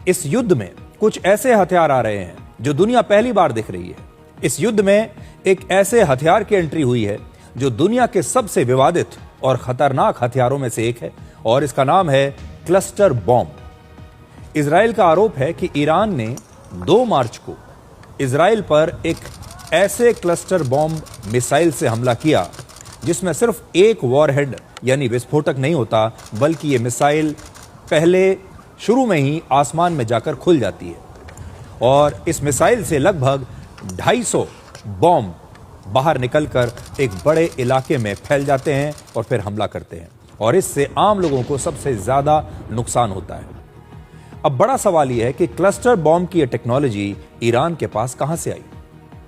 इस युद्ध में कुछ ऐसे हथियार आ रहे हैं जो दुनिया पहली बार देख रही है। इस युद्ध में एक ऐसे हथियार की एंट्री हुई है जो दुनिया के सबसे विवादित और खतरनाक हथियारों में से एक है, और इसका नाम है क्लस्टर बॉम्ब। इजराइल का आरोप है कि ईरान ने 2 मार्च को इजराइल पर एक ऐसे क्लस्टर बॉम्ब मिसाइल से हमला किया जिसमें सिर्फ एक वॉरहेड यानी विस्फोटक नहीं होता, बल्कि यह मिसाइल पहले शुरू में ही आसमान में जाकर खुल जाती है और इस मिसाइल से लगभग 250 बॉम्ब बाहर निकलकर एक बड़े इलाके में फैल जाते हैं और फिर हमला करते हैं, और इससे आम लोगों को सबसे ज्यादा नुकसान होता है। अब बड़ा सवाल यह है कि क्लस्टर बॉम्ब की यह टेक्नोलॉजी ईरान के पास कहां से आई।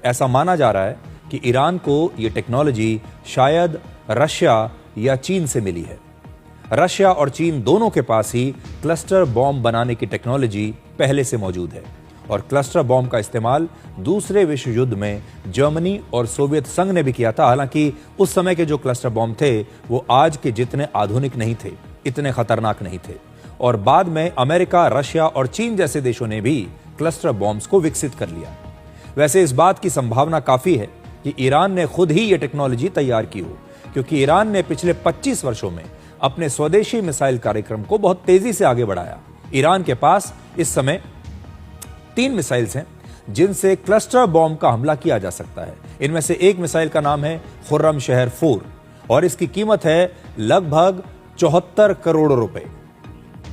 ऐसा माना जा रहा है कि ईरान को यह टेक्नोलॉजी शायद रशिया या चीन से मिली है। रशिया और चीन दोनों के पास ही क्लस्टर बॉम्ब बनाने की टेक्नोलॉजी पहले से मौजूद है, और क्लस्टर बॉम्ब का इस्तेमाल दूसरे विश्व युद्ध में जर्मनी और सोवियत संघ ने भी किया था। हालांकि उस समय के जो क्लस्टर बॉम्ब थे वो आज के जितने आधुनिक नहीं थे, इतने खतरनाक नहीं थे, और बाद में अमेरिका, रशिया और चीन जैसे देशों ने भी क्लस्टर बॉम्ब्स को विकसित कर लिया। वैसे इस बात की संभावना काफी है कि ईरान ने खुद ही यह टेक्नोलॉजी तैयार की हो, क्योंकि ईरान ने पिछले 25 वर्षों में अपने स्वदेशी मिसाइल कार्यक्रम को बहुत तेजी से आगे बढ़ाया। ईरान के पास इस समय 3 मिसाइल्स हैं जिनसे क्लस्टर बॉम्ब का हमला किया जा सकता है। इनमें से एक मिसाइल का नाम है खुर्रमशहर 4 और इसकी कीमत है लगभग 74 करोड़ रुपए।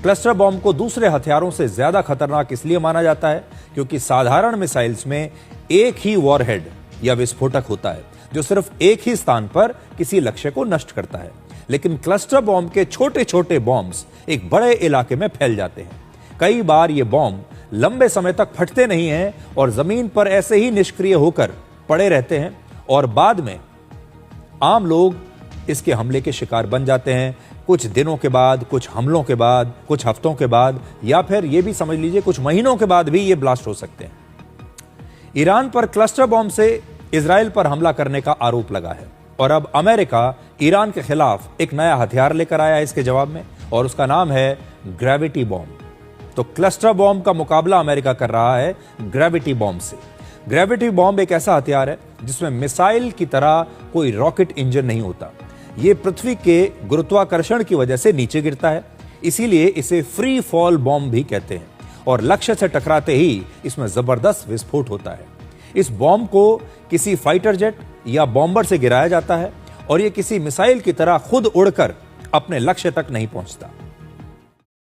क्लस्टर बॉम्ब को दूसरे हथियारों से ज्यादा खतरनाक इसलिए माना जाता है क्योंकि साधारण मिसाइल्स में एक ही वॉरहेड या विस्फोटक होता है जो सिर्फ एक ही स्थान पर किसी लक्ष्य को नष्ट करता है, लेकिन क्लस्टर बॉम्ब के छोटे छोटे बॉम्ब्स एक बड़े इलाके में फैल जाते हैं। कई बार ये बॉम्ब लंबे समय तक फटते नहीं हैं और जमीन पर ऐसे ही निष्क्रिय होकर पड़े रहते हैं, और बाद में आम लोग इसके हमले के शिकार बन जाते हैं। कुछ दिनों के बाद, कुछ हमलों के बाद, कुछ हफ्तों के बाद, या फिर यह भी समझ लीजिए कुछ महीनों के बाद भी ये ब्लास्ट हो सकते हैं। ईरान पर क्लस्टर बॉम्ब से इजराइल पर हमला करने का आरोप लगा है, और अब अमेरिका ईरान के खिलाफ एक नया हथियार लेकर आया है इसके जवाब में, और उसका नाम है ग्रेविटी बॉम्ब। तो क्लस्टर बॉम्ब का मुकाबला अमेरिका कर रहा है ग्रेविटी बॉम्ब से। ग्रेविटी बॉम्ब एक ऐसा हथियार है जिसमें मिसाइल की तरह कोई रॉकेट इंजन नहीं होता। यह पृथ्वी के गुरुत्वाकर्षण की वजह से नीचे गिरता है, इसीलिए इसे फ्री फॉल बॉम्ब भी कहते हैं, और लक्ष्य से टकराते ही इसमें जबरदस्त विस्फोट होता है। इस बॉम्ब को किसी फाइटर जेट या बॉम्बर से गिराया जाता है और यह किसी मिसाइल की तरह खुद उड़कर अपने लक्ष्य तक नहीं पहुंचता।